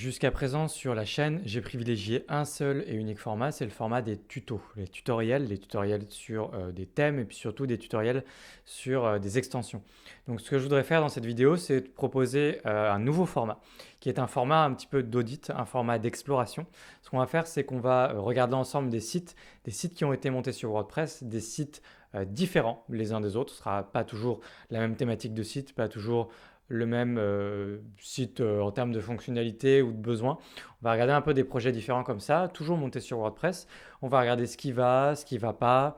Jusqu'à présent, sur la chaîne, j'ai privilégié un seul et unique format, c'est le format des tutos, les tutoriels sur des thèmes et puis surtout des tutoriels sur des extensions. Donc ce que je voudrais faire dans cette vidéo, c'est te proposer un nouveau format, qui est un format un petit peu d'audit, un format d'exploration. Ce qu'on va faire, c'est qu'on va regarder ensemble des sites qui ont été montés sur WordPress, des sites différents les uns des autres. Ce ne sera pas toujours la même thématique de site, pas toujours le même site en termes de fonctionnalité ou de besoins. On va regarder un peu des projets différents comme ça, toujours montés sur WordPress. On va regarder ce qui va pas.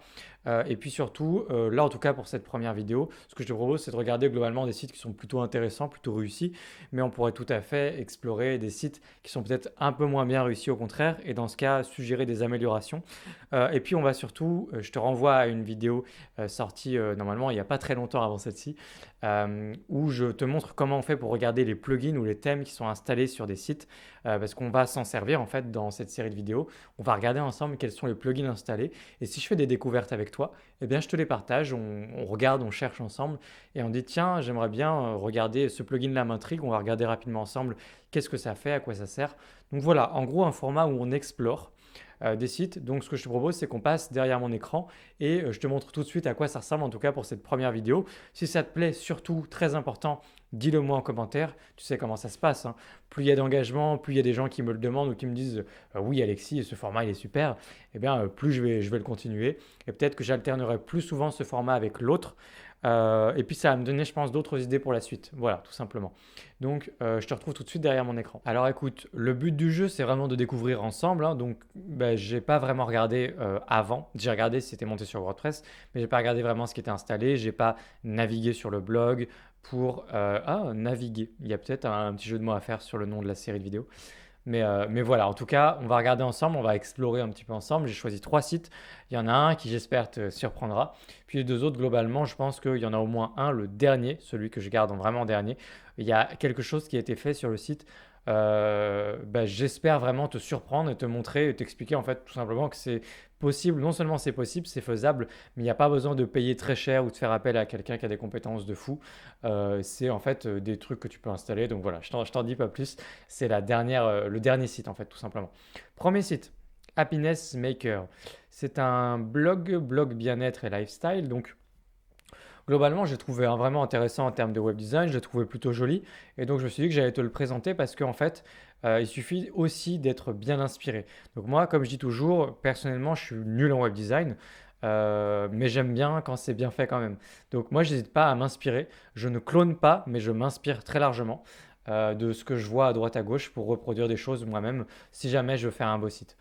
Et puis surtout, là en tout cas pour cette première vidéo, ce que je te propose c'est de regarder globalement des sites qui sont plutôt intéressants, plutôt réussis, mais on pourrait tout à fait explorer des sites qui sont peut-être un peu moins bien réussis au contraire, et dans ce cas suggérer des améliorations. Et puis on va surtout, je te renvoie à une vidéo sortie normalement il n'y a pas très longtemps avant celle-ci, où je te montre comment on fait pour regarder les plugins ou les thèmes qui sont installés sur des sites, parce qu'on va s'en servir en fait dans cette série de vidéos. On va regarder ensemble quels sont les plugins installés, et si je fais des découvertes avec toi, eh bien je te les partage, on regarde, on cherche ensemble, et on dit tiens, j'aimerais bien regarder ce plugin-là m'intrigue, on va regarder rapidement ensemble qu'est-ce que ça fait, à quoi ça sert. Donc voilà, en gros un format où on explore des sites. Donc ce que je te propose, c'est qu'on passe derrière mon écran et je te montre tout de suite à quoi ça ressemble, en tout cas pour cette première vidéo. Si ça te plaît, surtout, très important, dis-le moi en commentaire. Tu sais comment ça se passe, hein. Plus il y a d'engagement, plus il y a des gens qui me le demandent ou qui me disent oui Alexis, ce format il est super, eh bien plus je vais le continuer. Et peut-être que j'alternerai plus souvent ce format avec l'autre. Et puis ça va me donner, je pense, d'autres idées pour la suite. Voilà, tout simplement. Donc, je te retrouve tout de suite derrière mon écran. Alors écoute, le but du jeu, c'est vraiment de découvrir ensemble, hein. Donc, bah, j'ai pas vraiment regardé avant. J'ai regardé si c'était monté sur WordPress, mais j'ai pas regardé vraiment ce qui était installé. J'ai pas navigué sur le blog pour naviguer. Il y a peut-être un petit jeu de mots à faire sur le nom de la série de vidéos. Mais voilà, en tout cas, on va regarder ensemble, on va explorer un petit peu ensemble. J'ai choisi trois sites. Il y en a un qui, j'espère, te surprendra. Puis les deux autres, globalement, je pense qu'il y en a au moins un, le dernier, celui que je garde en vraiment dernier. Il y a quelque chose qui a été fait sur le site. Bah, j'espère vraiment te surprendre et te montrer et t'expliquer en fait tout simplement que c'est possible. Non seulement c'est possible, c'est faisable, mais il n'y a pas besoin de payer très cher ou de faire appel à quelqu'un qui a des compétences de fou. C'est en fait des trucs que tu peux installer. Donc voilà, je t'en dis pas plus. C'est le dernier site en fait, tout simplement. Premier site, Happiness Maker. C'est un blog bien-être et lifestyle. Donc globalement, j'ai trouvé vraiment intéressant en termes de web design, je l'ai trouvé plutôt joli. Et donc, je me suis dit que j'allais te le présenter parce qu'en fait, il suffit aussi d'être bien inspiré. Donc, moi, comme je dis toujours, personnellement, je suis nul en web design, mais j'aime bien quand c'est bien fait quand même. Donc, moi, je n'hésite pas à m'inspirer. Je ne clone pas, mais je m'inspire très largement de ce que je vois à droite à gauche pour reproduire des choses moi-même si jamais je veux faire un beau site.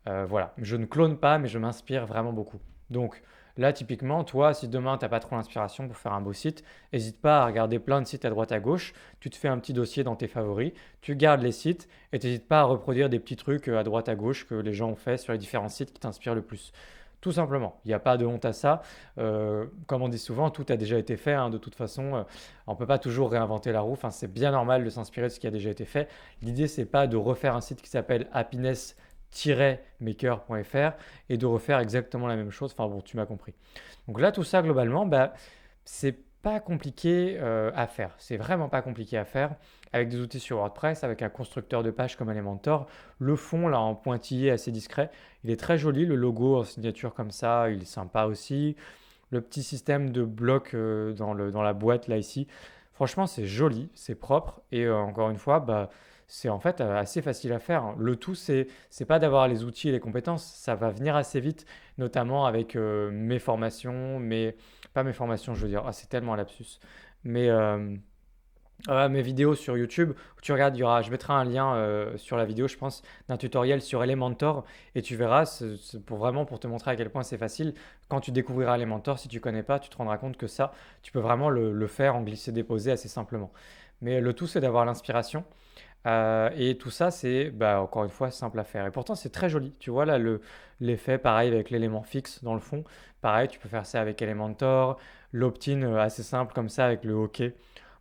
Voilà, je ne clone pas, mais je m'inspire vraiment beaucoup. Donc là, typiquement, toi, si demain, tu n'as pas trop l'inspiration pour faire un beau site, n'hésite pas à regarder plein de sites à droite à gauche. Tu te fais un petit dossier dans tes favoris, tu gardes les sites et tu n'hésites pas à reproduire des petits trucs à droite à gauche que les gens ont fait sur les différents sites qui t'inspirent le plus. Tout simplement, il n'y a pas de honte à ça. Comme on dit souvent, tout a déjà été fait, hein. De toute façon, on ne peut pas toujours réinventer la roue. Enfin, c'est bien normal de s'inspirer de ce qui a déjà été fait. L'idée, c'est pas de refaire un site qui s'appelle happiness-maker.fr et de refaire exactement la même chose. Enfin bon, tu m'as compris. Donc là, tout ça, globalement, bah, c'est pas compliqué à faire. C'est vraiment pas compliqué à faire avec des outils sur WordPress, avec un constructeur de page comme Elementor. Le fond, là, en pointillé assez discret, il est très joli. Le logo en signature comme ça, il est sympa aussi. Le petit système de blocs dans la boîte, là, ici, franchement, c'est joli, c'est propre. Et encore une fois, bah, c'est en fait assez facile à faire, hein. Le tout, c'est pas d'avoir les outils et les compétences, ça va venir assez vite, notamment avec mes formations, pas mes formations, je veux dire, ah, c'est tellement un lapsus, mais mes vidéos sur YouTube, où tu regardes, je mettrai un lien sur la vidéo, je pense, d'un tutoriel sur Elementor, et tu verras, c'est vraiment pour te montrer à quel point c'est facile. Quand tu découvriras Elementor, si tu connais pas, tu te rendras compte que ça, tu peux vraiment le faire en glisser-déposer assez simplement. Mais le tout, c'est d'avoir l'inspiration. Et tout ça, c'est bah, encore une fois simple à faire. Et pourtant, c'est très joli. Tu vois là l'effet, pareil avec l'élément fixe dans le fond. Pareil, tu peux faire ça avec Elementor, l'opt-in assez simple comme ça avec le OK.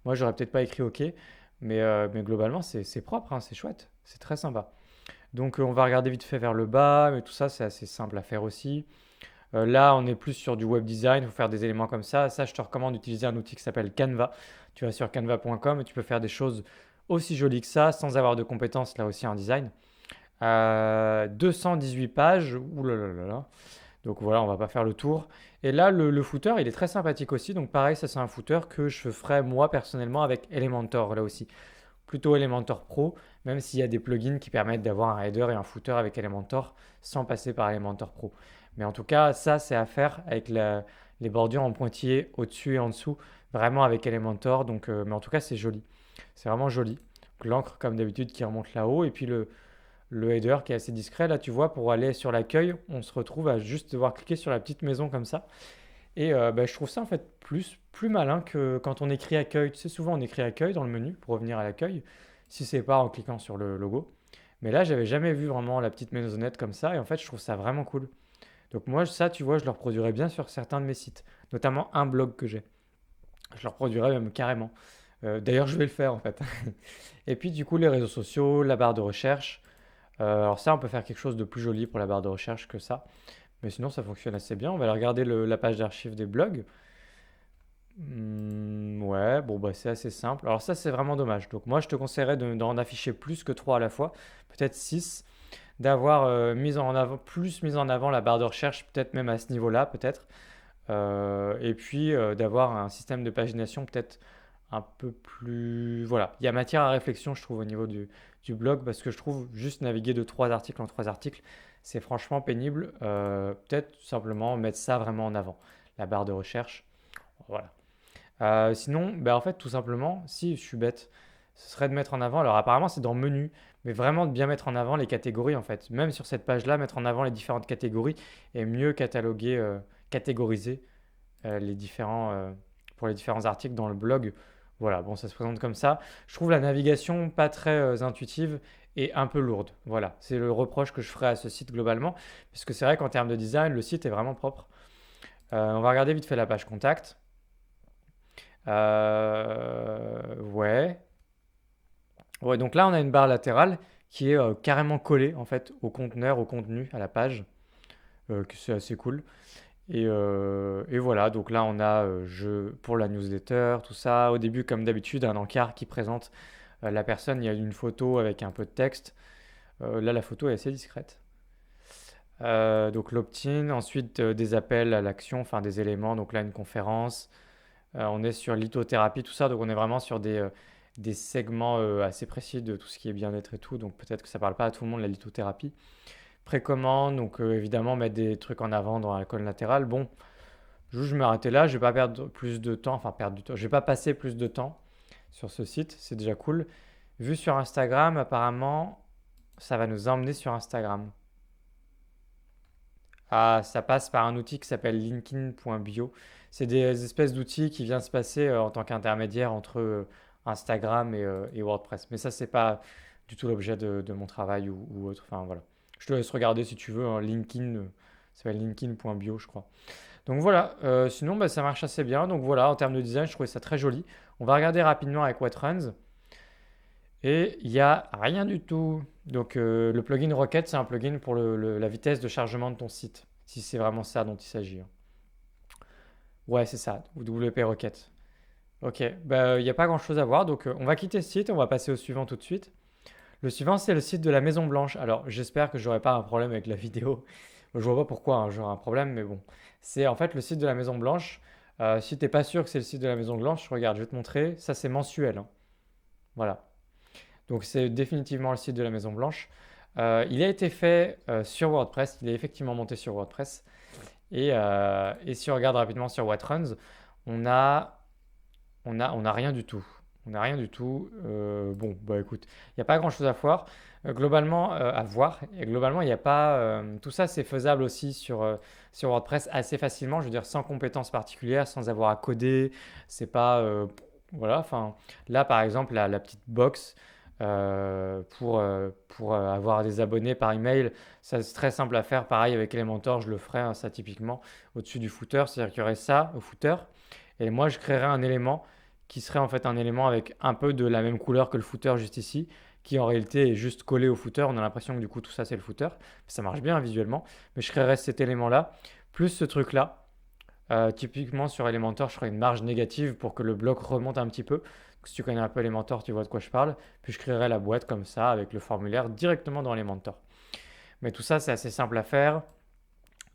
Moi, j'aurais peut-être pas écrit OK, mais globalement, c'est propre, hein, c'est chouette, c'est très sympa. Donc, on va regarder vite fait vers le bas, mais tout ça, c'est assez simple à faire aussi. Là, on est plus sur du web design, il faut faire des éléments comme ça. Ça, je te recommande d'utiliser un outil qui s'appelle Canva. Tu vas sur canva.com et tu peux faire des choses aussi joli que ça, sans avoir de compétences là aussi en design. 218 pages, ouh là là là là. Donc voilà, on va pas faire le tour. Et là, le footer, il est très sympathique aussi. Donc pareil, ça c'est un footer que je ferais moi personnellement avec Elementor là aussi. Plutôt Elementor Pro, même s'il y a des plugins qui permettent d'avoir un header et un footer avec Elementor sans passer par Elementor Pro. Mais en tout cas, ça c'est à faire avec les bordures en pointillés au-dessus et en dessous, vraiment avec Elementor. Donc, mais en tout cas, c'est joli. C'est vraiment joli. Donc, l'encre comme d'habitude qui remonte là-haut et puis le header qui est assez discret. Là, tu vois, pour aller sur l'accueil, on se retrouve à juste devoir cliquer sur la petite maison comme ça. Et bah, je trouve ça en fait plus malin que quand on écrit accueil. Tu sais, souvent on écrit accueil dans le menu pour revenir à l'accueil, si c'est pas en cliquant sur le logo. Mais là, j'avais jamais vu vraiment la petite maisonnette comme ça. Et en fait, je trouve ça vraiment cool. Donc moi, ça, tu vois, je le reproduirais bien sur certains de mes sites, notamment un blog que j'ai. Je le reproduirais même carrément. D'ailleurs, je vais le faire en fait. Et puis du coup, les réseaux sociaux, la barre de recherche. Alors ça, on peut faire quelque chose de plus joli pour la barre de recherche que ça. Mais sinon, ça fonctionne assez bien. On va aller regarder la page d'archives des blogs. Ouais, bon, bah, c'est assez simple. Alors ça, c'est vraiment dommage. Donc moi, je te conseillerais d'en afficher plus que 3 à la fois, peut-être 6, d'avoir plus mis en avant la barre de recherche, peut-être même à ce niveau-là, peut-être. Et puis d'avoir un système de pagination peut-être un peu plus... Voilà, il y a matière à réflexion, je trouve, au niveau du blog, parce que je trouve juste naviguer de 3 articles en 3 articles, c'est franchement pénible. Peut-être tout simplement mettre ça vraiment en avant, la barre de recherche. Voilà. Sinon, ben en fait, tout simplement, si je suis bête, ce serait de mettre en avant. Alors, apparemment, c'est dans menu, mais vraiment de bien mettre en avant les catégories en fait. Même sur cette page-là, mettre en avant les différentes catégories et mieux cataloguer, catégoriser les pour les différents articles dans le blog. Voilà, bon, ça se présente comme ça. Je trouve la navigation pas très intuitive et un peu lourde. Voilà, c'est le reproche que je ferai à ce site globalement, puisque c'est vrai qu'en termes de design, le site est vraiment propre. On va regarder vite fait la page contact. Ouais. Ouais, donc là, on a une barre latérale qui est carrément collée en fait au conteneur, au contenu, à la page, que c'est assez cool. Et voilà, donc là on a pour la newsletter, tout ça. Au début, comme d'habitude, un encart qui présente la personne. Il y a une photo avec un peu de texte. Là, la photo est assez discrète. Donc l'opt-in, ensuite des appels à l'action, enfin des éléments. Donc là, une conférence. On est sur lithothérapie, tout ça. Donc on est vraiment sur des segments assez précis de tout ce qui est bien-être et tout. Donc peut-être que ça parle pas à tout le monde, la lithothérapie. Précommande, donc évidemment mettre des trucs en avant dans la colonne latérale. Bon, je vais m'arrêter là, je vais pas perdre plus de temps, enfin perdre du temps, je vais pas passer plus de temps sur ce site, c'est déjà cool. Vu sur Instagram, apparemment, ça va nous emmener sur Instagram. Ah, ça passe par un outil qui s'appelle linkin.bio. C'est des espèces d'outils qui viennent se passer en tant qu'intermédiaire entre Instagram et WordPress. Mais ça, c'est pas du tout l'objet de mon travail ou autre. Enfin voilà. Je te laisse regarder si tu veux. LinkedIn, ça s'appelle linkin.bio, je crois. Donc voilà. Sinon, bah, ça marche assez bien. Donc voilà, en termes de design, je trouvais ça très joli. On va regarder rapidement avec Whatruns. Et il n'y a rien du tout. Donc le plugin Rocket, c'est un plugin pour la vitesse de chargement de ton site, si c'est vraiment ça dont il s'agit, hein. Ouais, c'est ça, WP Rocket. Ok, bah il n'y a pas grand-chose à voir, donc on va quitter ce site, on va passer au suivant tout de suite. Le suivant, c'est le site de la Maison Blanche. Alors j'espère que j'aurai pas un problème avec la vidéo. Je vois pas pourquoi hein, j'aurai un problème, mais bon. C'est en fait le site de la Maison Blanche. Si t'es pas sûr que c'est le site de la Maison Blanche, regarde, je vais te montrer. Ça, c'est mensuel, hein. Voilà. Donc c'est définitivement le site de la Maison Blanche. Il a été fait sur WordPress, il est effectivement monté sur WordPress. Et si on regarde rapidement sur Whatruns, on a, on a rien du tout. On n'a rien du tout. Bon, bah écoute, il n'y a pas grand-chose à voir. Globalement, à voir. Et globalement, il n'y a pas. Tout ça, c'est faisable aussi sur WordPress assez facilement. Je veux dire, sans compétences particulières, sans avoir à coder. C'est pas. Voilà. Enfin, là, par exemple, la petite box pour avoir des abonnés par email, ça c'est très simple à faire. Pareil avec Elementor, je le ferai, hein, ça typiquement au-dessus du footer. C'est-à-dire qu'il y aurait ça au footer. Et moi, je créerais un élément qui serait en fait un élément avec un peu de la même couleur que le footer juste ici, qui en réalité est juste collé au footer. On a l'impression que du coup tout ça c'est le footer. Ça marche bien hein, visuellement, mais je créerais cet élément-là, plus ce truc-là. Typiquement sur Elementor, je ferais une marge négative pour que le bloc remonte un petit peu. Si tu connais un peu Elementor, tu vois de quoi je parle. Puis je créerai la boîte comme ça avec le formulaire directement dans Elementor. Mais tout ça, c'est assez simple à faire.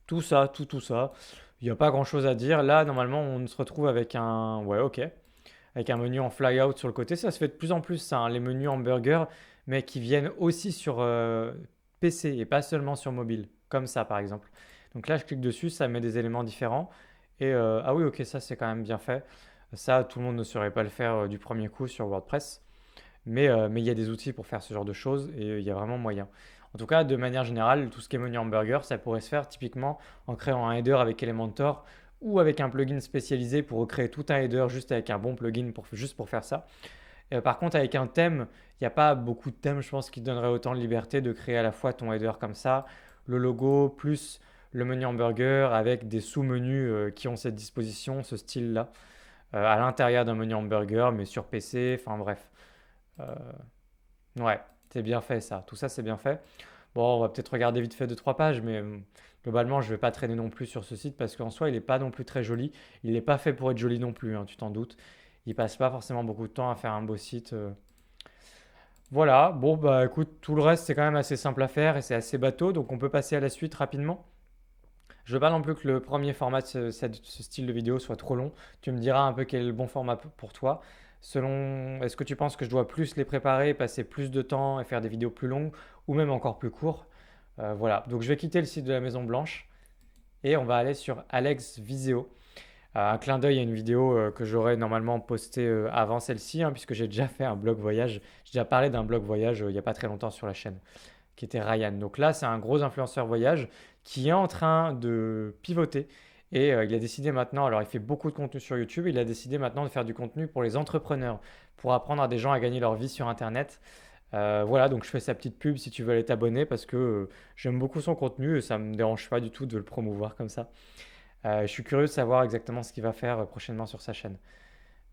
Tout ça, tout ça. Il n'y a pas grand-chose à dire. Là, normalement, on se retrouve avec un... Ouais, ok. Avec un menu en flyout sur le côté. Ça se fait de plus en plus, ça, hein, les menus hamburger, mais qui viennent aussi sur PC et pas seulement sur mobile. Comme ça, par exemple. Donc là, je clique dessus, ça met des éléments différents. Et ah oui, ok, ça, c'est quand même bien fait. Ça, tout le monde ne saurait pas le faire du premier coup sur WordPress. Mais il y a des outils pour faire ce genre de choses et il y a vraiment moyen. En tout cas, de manière générale, tout ce qui est menu hamburger, ça pourrait se faire typiquement en créant un header avec Elementor ou avec un plugin spécialisé pour recréer tout un header juste avec un bon plugin juste pour faire ça. Par contre, avec un thème, il n'y a pas beaucoup de thèmes, je pense, qui te donneraient autant de liberté de créer à la fois ton header comme ça, le logo, plus le menu hamburger avec des sous-menus qui ont cette disposition, ce style-là, à l'intérieur d'un menu hamburger, mais sur PC, enfin bref. Euh, ouais, c'est bien fait ça. Tout ça, c'est bien fait. Bon, on va peut-être regarder vite fait deux trois pages, mais globalement, je ne vais pas traîner non plus sur ce site parce qu'en soi, il n'est pas non plus très joli. Il n'est pas fait pour être joli non plus, hein, tu t'en doutes. Il passe pas forcément beaucoup de temps à faire un beau site. Voilà, bon, bah écoute, tout le reste, c'est quand même assez simple à faire et c'est assez bateau, donc on peut passer à la suite rapidement. Je veux pas non plus que le premier format de ce style de vidéo soit trop long. Tu me diras un peu quel est le bon format pour toi. Est-ce que tu penses que je dois plus les préparer, passer plus de temps et faire des vidéos plus longues ou même encore plus courtes? Voilà, donc je vais quitter le site de la Maison Blanche et on va aller sur Alex Viseo. Un clin d'œil à une vidéo que j'aurais normalement postée avant celle-ci, hein, puisque j'ai déjà fait un blog voyage. J'ai déjà parlé d'un blog voyage il n'y a pas très longtemps sur la chaîne qui était Ryan. Donc là, c'est un gros influenceur voyage qui est en train de pivoter. Et il a décidé maintenant, alors il fait beaucoup de contenu sur YouTube, il a décidé maintenant de faire du contenu pour les entrepreneurs, pour apprendre à des gens à gagner leur vie sur Internet. Voilà, donc je fais sa petite pub si tu veux aller t'abonner parce que j'aime beaucoup son contenu et ça ne me dérange pas du tout de le promouvoir comme ça. Je suis curieux de savoir exactement ce qu'il va faire prochainement sur sa chaîne.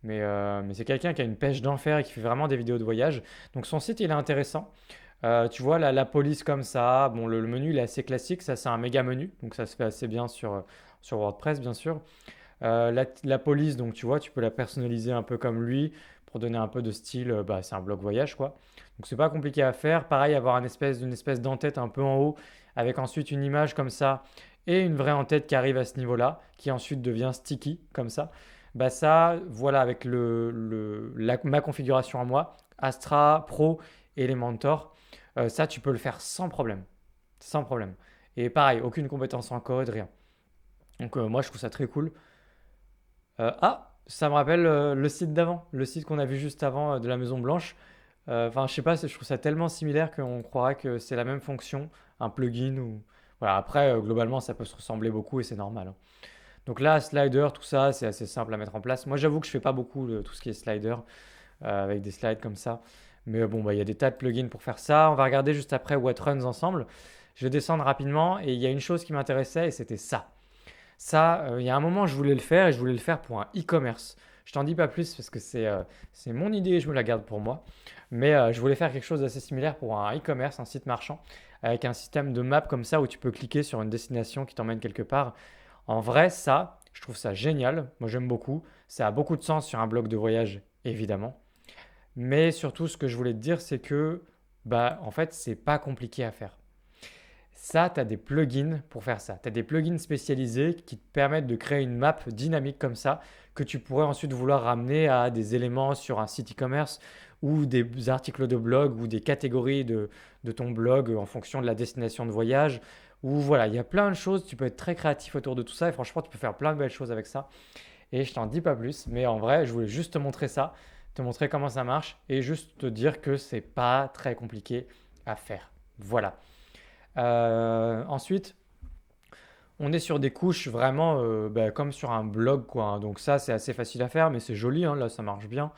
Mais c'est quelqu'un qui a une pêche d'enfer et qui fait vraiment des vidéos de voyage. Donc son site, il est intéressant. Tu vois, la police comme ça, bon, le menu il est assez classique, ça c'est un méga menu, donc ça se fait assez bien sur WordPress bien sûr. La police, donc tu vois, tu peux la personnaliser un peu comme lui pour donner un peu de style, bah, c'est un blog voyage quoi. Donc c'est pas compliqué à faire. Pareil, avoir une espèce d'entête un peu en haut avec ensuite une image comme ça et une vraie en-tête qui arrive à ce niveau-là, qui ensuite devient sticky comme ça. Bah ça, voilà, avec ma configuration à moi, Astra, Pro, Elementor, ça tu peux le faire sans problème. Sans problème. Et pareil, aucune compétence en code, rien. Donc moi je trouve ça très cool. Ça me rappelle le site d'avant, le site qu'on a vu juste avant de la Maison Blanche. Enfin, je sais pas, je trouve ça tellement similaire qu'on croirait que c'est la même fonction, un plugin ou... Voilà, après, globalement, ça peut se ressembler beaucoup et c'est normal, hein. Donc là, slider, tout ça, c'est assez simple à mettre en place. Moi, j'avoue que je fais pas beaucoup de tout ce qui est slider avec des slides comme ça. Mais bon, bah, il y a des tas de plugins pour faire ça. On va regarder juste après What Runs ensemble. Je vais descendre rapidement et il y a une chose qui m'intéressait et c'était ça. Ça, il y a un moment, je voulais le faire et je voulais le faire pour un e-commerce. Je t'en dis pas plus parce que c'est mon idée et je me la garde pour moi. Mais je voulais faire quelque chose d'assez similaire pour un e-commerce, un site marchand, avec un système de map comme ça où tu peux cliquer sur une destination qui t'emmène quelque part. En vrai, ça, je trouve ça génial. Moi, j'aime beaucoup. Ça a beaucoup de sens sur un blog de voyage, évidemment. Mais surtout, ce que je voulais te dire, c'est que, bah, en fait, c'est pas compliqué à faire. Ça, tu as des plugins pour faire ça. Tu as des plugins spécialisés qui te permettent de créer une map dynamique comme ça, que tu pourrais ensuite vouloir ramener à des éléments sur un site e-commerce ou des articles de blog ou des catégories de ton blog en fonction de la destination de voyage. Ou voilà, il y a plein de choses. Tu peux être très créatif autour de tout ça et franchement, tu peux faire plein de belles choses avec ça. Et je t'en dis pas plus, mais en vrai, je voulais juste te montrer ça, te montrer comment ça marche et juste te dire que c'est pas très compliqué à faire. Voilà. Ensuite, on est sur des couches vraiment bah, comme sur un blog, quoi, hein. Donc ça, c'est assez facile à faire, mais c'est joli, hein, là, ça marche bien.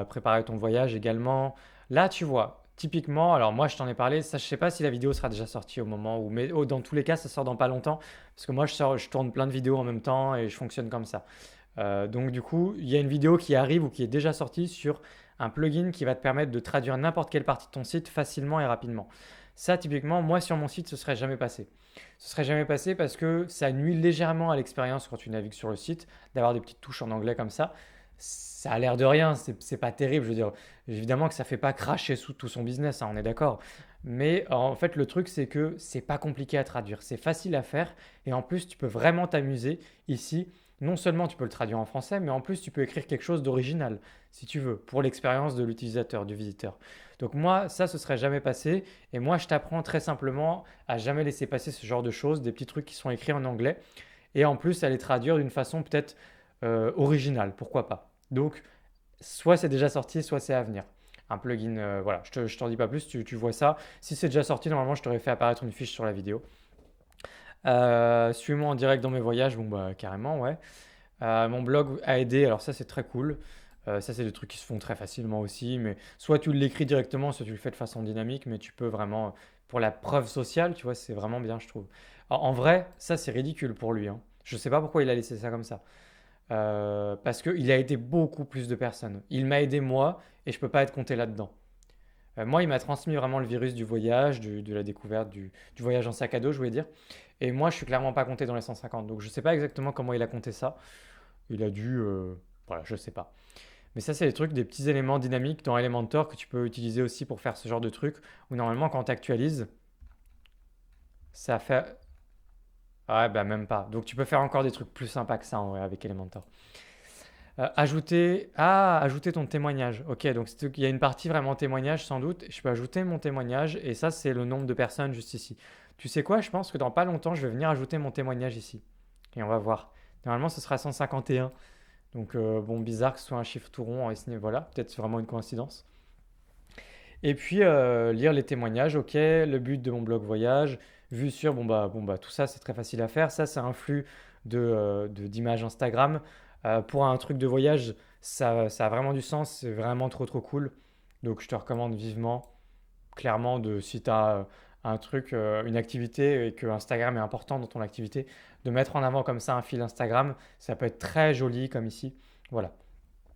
Préparer ton voyage également. Là, tu vois, typiquement, alors moi, je t'en ai parlé, ça, je sais pas si la vidéo sera déjà sortie au moment où, mais dans tous les cas, ça sort dans pas longtemps, parce que moi, je tourne plein de vidéos en même temps et je fonctionne comme ça. Donc du coup, il y a une vidéo qui arrive ou qui est déjà sortie sur un plugin qui va te permettre de traduire n'importe quelle partie de ton site facilement et rapidement. Ça, typiquement, moi sur mon site, ce serait jamais passé. Ce serait jamais passé parce que ça nuit légèrement à l'expérience quand tu navigues sur le site, d'avoir des petites touches en anglais comme ça. ça a l'air de rien, c'est pas terrible. Je veux dire, évidemment que ça fait pas cracher sous tout son business, hein, on est d'accord. Mais en fait, le truc, c'est que c'est pas compliqué à traduire. C'est facile à faire. Et en plus, tu peux vraiment t'amuser ici. Non seulement tu peux le traduire en français, mais en plus, tu peux écrire quelque chose d'original, si tu veux, pour l'expérience de l'utilisateur, du visiteur. Donc moi, ça, ce serait jamais passé. Et moi, je t'apprends très simplement à jamais laisser passer ce genre de choses, des petits trucs qui sont écrits en anglais. Et en plus, à les traduire d'une façon peut-être originale, pourquoi pas. Donc, soit c'est déjà sorti, soit c'est à venir. Un plugin, voilà, je t'en dis pas plus, tu vois ça. Si c'est déjà sorti, normalement, je t'aurais fait apparaître une fiche sur la vidéo. Suis-moi en direct dans mes voyages, bon bah carrément, ouais. Mon blog a aidé, alors ça c'est très cool. Ça c'est des trucs qui se font très facilement aussi, mais soit tu l'écris directement, soit tu le fais de façon dynamique, mais tu peux vraiment, pour la preuve sociale, tu vois, c'est vraiment bien, je trouve. En vrai, ça c'est ridicule pour lui, hein. Je sais pas pourquoi il a laissé ça comme ça. Parce qu'il a aidé beaucoup plus de personnes. Il m'a aidé moi et je peux pas être compté là-dedans. Moi, il m'a transmis vraiment le virus du voyage, de la découverte, du voyage en sac à dos, je voulais dire. Et moi, je suis clairement pas compté dans les 150. Donc, je sais pas exactement comment il a compté ça. Il a dû. Voilà, je sais pas. Mais ça, c'est des trucs, des petits éléments dynamiques dans Elementor que tu peux utiliser aussi pour faire ce genre de trucs. Où normalement, quand tu actualises, ça fait. Ouais, bah même pas. Donc, tu peux faire encore des trucs plus sympas que ça en vrai avec Elementor. Ajouter ton témoignage. Ok, donc il y a une partie vraiment témoignage sans doute. Je peux ajouter mon témoignage et ça, c'est le nombre de personnes juste ici. Tu sais quoi? Je pense que dans pas longtemps, je vais venir ajouter mon témoignage ici. Et on va voir. Normalement, ce sera 151. Donc, bon, bizarre que ce soit un chiffre tout rond. Voilà, peut-être c'est vraiment une coïncidence. Et puis, lire les témoignages. Ok, le but de mon blog voyage. Vue sur, bon bah, tout ça, c'est très facile à faire. Ça, c'est un flux d'images Instagram. Pour un truc de voyage, ça a vraiment du sens, c'est vraiment trop cool. Donc je te recommande vivement, clairement, si tu as un truc, une activité et que Instagram est important dans ton activité, de mettre en avant comme ça un fil Instagram, ça peut être très joli comme ici. Voilà,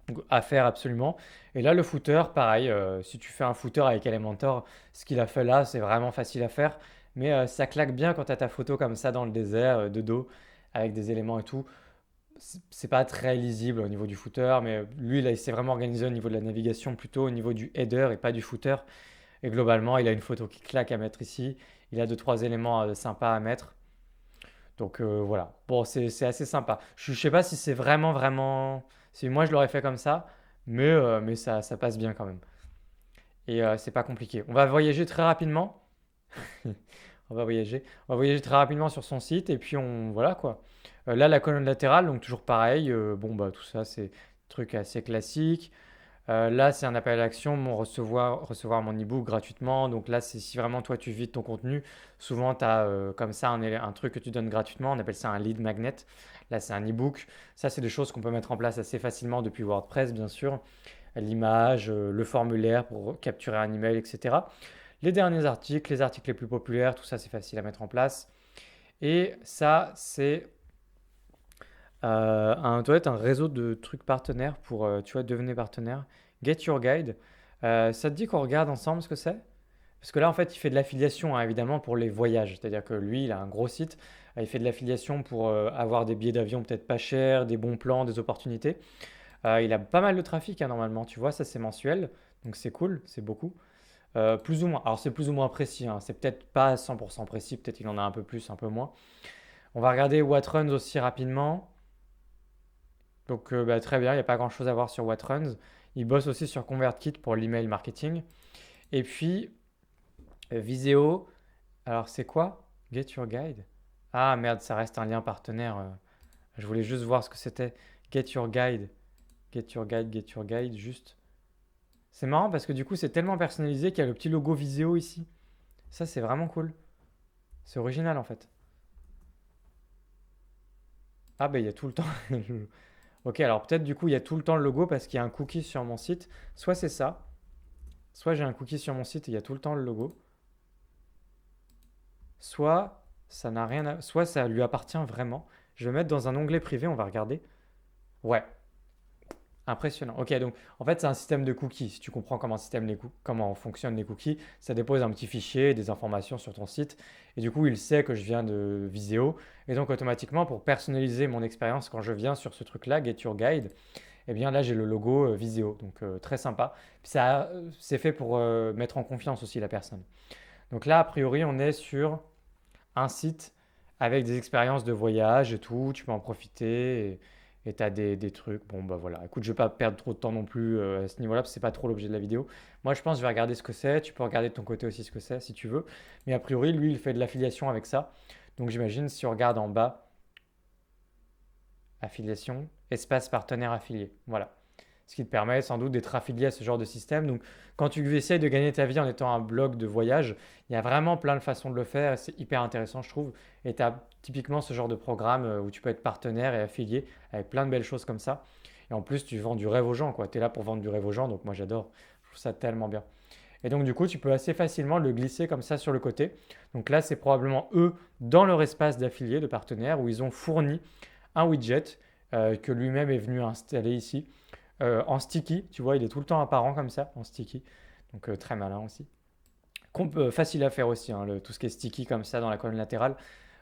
donc, à faire absolument. Et là, le footer, pareil, si tu fais un footer avec Elementor, ce qu'il a fait là, c'est vraiment facile à faire. Mais ça claque bien quand tu as ta photo comme ça dans le désert, de dos, avec des éléments et tout. C'est pas très lisible au niveau du footer, mais lui, là, il s'est vraiment organisé au niveau de la navigation, plutôt au niveau du header et pas du footer. Et globalement, il a une photo qui claque à mettre ici. Il a deux, trois éléments sympas à mettre. Donc voilà. Bon, c'est assez sympa. Je sais pas si c'est vraiment. Si moi je l'aurais fait comme ça, mais ça passe bien quand même. Et c'est pas compliqué. On va voyager très rapidement. On va voyager. On va voyager très rapidement sur son site et puis voilà quoi. Là, la colonne latérale, donc toujours pareil. Bon, bah tout ça, c'est truc assez classique. Là, c'est un appel à l'action, recevoir mon e-book gratuitement. Donc là, c'est si vraiment toi tu vides ton contenu. Souvent, tu as comme ça un truc que tu donnes gratuitement. On appelle ça un lead magnet. Là, c'est un e-book. Ça, c'est des choses qu'on peut mettre en place assez facilement depuis WordPress, bien sûr. L'image, le formulaire pour capturer un email, etc. Les derniers articles, les articles les plus populaires, tout ça, c'est facile à mettre en place. Et ça, c'est doit être un réseau de trucs partenaires pour, tu vois, devenir partenaire. Get Your Guide. Ça te dit qu'on regarde ensemble ce que c'est? Parce que là, en fait, il fait de l'affiliation, hein, évidemment, pour les voyages. C'est-à-dire que lui, il a un gros site. Il fait de l'affiliation pour avoir des billets d'avion peut-être pas chers, des bons plans, des opportunités. Il a pas mal de trafic, hein, normalement. Tu vois, ça, c'est mensuel. Donc, c'est cool, c'est beaucoup. Plus ou moins. Alors, c'est plus ou moins précis, hein. C'est peut-être pas 100% précis. Peut-être qu'il en a un peu plus, un peu moins. On va regarder Whatruns aussi rapidement. Donc bah, très bien, il n'y a pas grand-chose à voir sur Whatruns. Il bosse aussi sur ConvertKit pour l'email marketing. Et puis, Viséo, alors c'est quoi? Get Your Guide? Ah merde, ça reste un lien partenaire. Je voulais juste voir ce que c'était. Get Your Guide. Get Your Guide, Get Your Guide, juste. C'est marrant parce que du coup, c'est tellement personnalisé qu'il y a le petit logo Viséo ici. Ça, c'est vraiment cool. C'est original en fait. Ah bah il y a tout le temps. Ok, alors peut-être du coup, il y a tout le temps le logo parce qu'il y a un cookie sur mon site. Soit c'est ça, soit j'ai un cookie sur mon site et il y a tout le temps le logo. Soit ça n'a rien à... Soit ça lui appartient vraiment. Je vais mettre dans un onglet privé, on va regarder. Ouais, impressionnant. Ok, donc en fait c'est un système de cookies. Si tu comprends comment fonctionnent les cookies, ça dépose un petit fichier, des informations sur ton site. Et du coup, il sait que je viens de Viséo. Et donc automatiquement, pour personnaliser mon expérience quand je viens sur ce truc-là, Get Your Guide, et bien là j'ai le logo Visio, donc très sympa. Puis ça, c'est fait pour mettre en confiance aussi la personne. Donc là, a priori, on est sur un site avec des expériences de voyage et tout, tu peux en profiter et tu as des trucs. Bon, bah voilà, écoute, je vais pas perdre trop de temps non plus à ce niveau-là, parce que c'est pas trop l'objet de la vidéo. Moi, je pense que je vais regarder ce que c'est, tu peux regarder de ton côté aussi ce que c'est si tu veux. Mais a priori, lui, il fait de l'affiliation avec ça. Donc j'imagine si on regarde en bas, affiliation, espace partenaire affilié. Voilà. Ce qui te permet sans doute d'être affilié à ce genre de système. Donc, quand tu essayes de gagner ta vie en étant un blog de voyage, il y a vraiment plein de façons de le faire et c'est hyper intéressant, je trouve. Et tu as typiquement ce genre de programme où tu peux être partenaire et affilié avec plein de belles choses comme ça. Et en plus, tu vends du rêve aux gens, quoi. Tu es là pour vendre du rêve aux gens, donc moi j'adore. Je trouve ça tellement bien. Et donc, du coup, tu peux assez facilement le glisser comme ça sur le côté. Donc là, c'est probablement eux, dans leur espace d'affiliés, de partenaires, où ils ont fourni un widget que lui-même est venu installer ici en sticky. Tu vois, il est tout le temps apparent comme ça, en sticky. Donc très malin aussi. Facile à faire aussi, hein, tout ce qui est sticky comme ça dans la colonne latérale.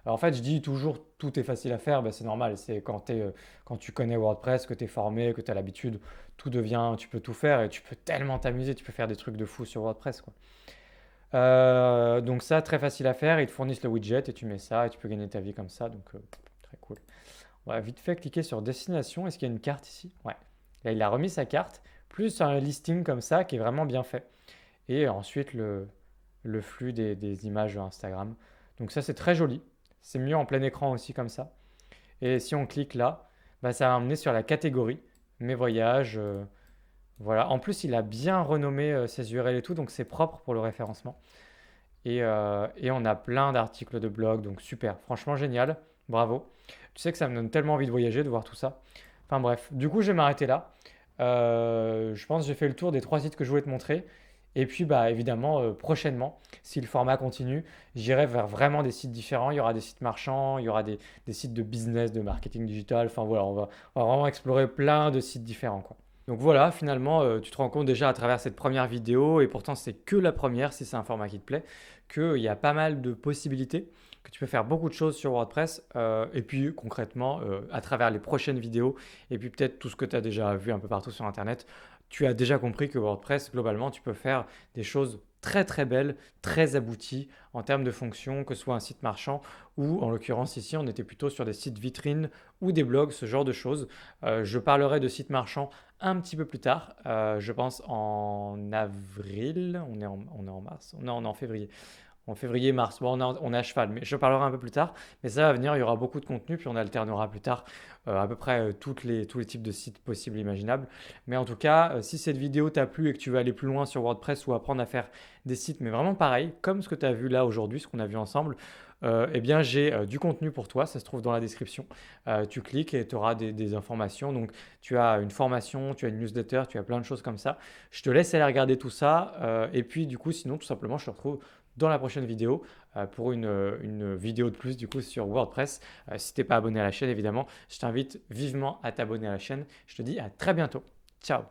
Alors, en fait, je dis toujours tout est facile à faire, ben, c'est normal. C'est quand tu connais WordPress, que tu es formé, que tu as l'habitude, tout devient, tu peux tout faire et tu peux tellement t'amuser, tu peux faire des trucs de fou sur WordPress, quoi. Donc ça, très facile à faire. Ils te fournissent le widget et tu mets ça et tu peux gagner ta vie comme ça. Donc très cool. On va vite fait cliquer sur destination. Est-ce qu'il y a une carte ici? Ouais. Là, il a remis sa carte, plus un listing comme ça qui est vraiment bien fait. Et ensuite le flux des images Instagram. Donc ça, c'est très joli. C'est mieux en plein écran aussi comme ça. Et si on clique là, bah, ça va amener sur la catégorie mes voyages. Voilà. En plus, il a bien renommé ses URL et tout, donc c'est propre pour le référencement. Et on a plein d'articles de blog, donc super. Franchement, génial. Bravo. Tu sais que ça me donne tellement envie de voyager, de voir tout ça. Enfin bref, du coup, je vais m'arrêter là. Je pense que j'ai fait le tour des 3 sites que je voulais te montrer. Et puis, bah, évidemment, prochainement, si le format continue, j'irai vers vraiment des sites différents. Il y aura des sites marchands, il y aura des sites de business, de marketing digital. Enfin voilà, on va vraiment explorer plein de sites différents, quoi. Donc voilà, finalement, tu te rends compte déjà à travers cette première vidéo, et pourtant c'est que la première si c'est un format qui te plaît, qu'il y a pas mal de possibilités, que tu peux faire beaucoup de choses sur WordPress, et puis concrètement, à travers les prochaines vidéos, et puis peut-être tout ce que tu as déjà vu un peu partout sur Internet, tu as déjà compris que WordPress, globalement, tu peux faire des choses très très belles, très abouties en termes de fonctions, que ce soit un site marchand ou en l'occurrence ici, on était plutôt sur des sites vitrines ou des blogs, ce genre de choses. Je parlerai de sites marchands un petit peu plus tard, je pense en avril, on est en mars, on est en février. En février, mars, bon, on est à cheval, mais je parlerai un peu plus tard. Mais ça va venir, il y aura beaucoup de contenu, puis on alternera plus tard à peu près tous les types de sites possibles et imaginables. Mais en tout cas, si cette vidéo t'a plu et que tu veux aller plus loin sur WordPress ou apprendre à faire des sites, mais vraiment pareil, comme ce que tu as vu là aujourd'hui, ce qu'on a vu ensemble, eh bien j'ai du contenu pour toi, ça se trouve dans la description. Tu cliques et tu auras des informations. Donc tu as une formation, tu as une newsletter, tu as plein de choses comme ça. Je te laisse aller regarder tout ça. Et puis du coup, sinon, tout simplement, je te retrouve dans la prochaine vidéo pour une vidéo de plus du coup sur WordPress. Si tu n'es pas abonné à la chaîne, évidemment, je t'invite vivement à t'abonner à la chaîne. Je te dis à très bientôt. Ciao!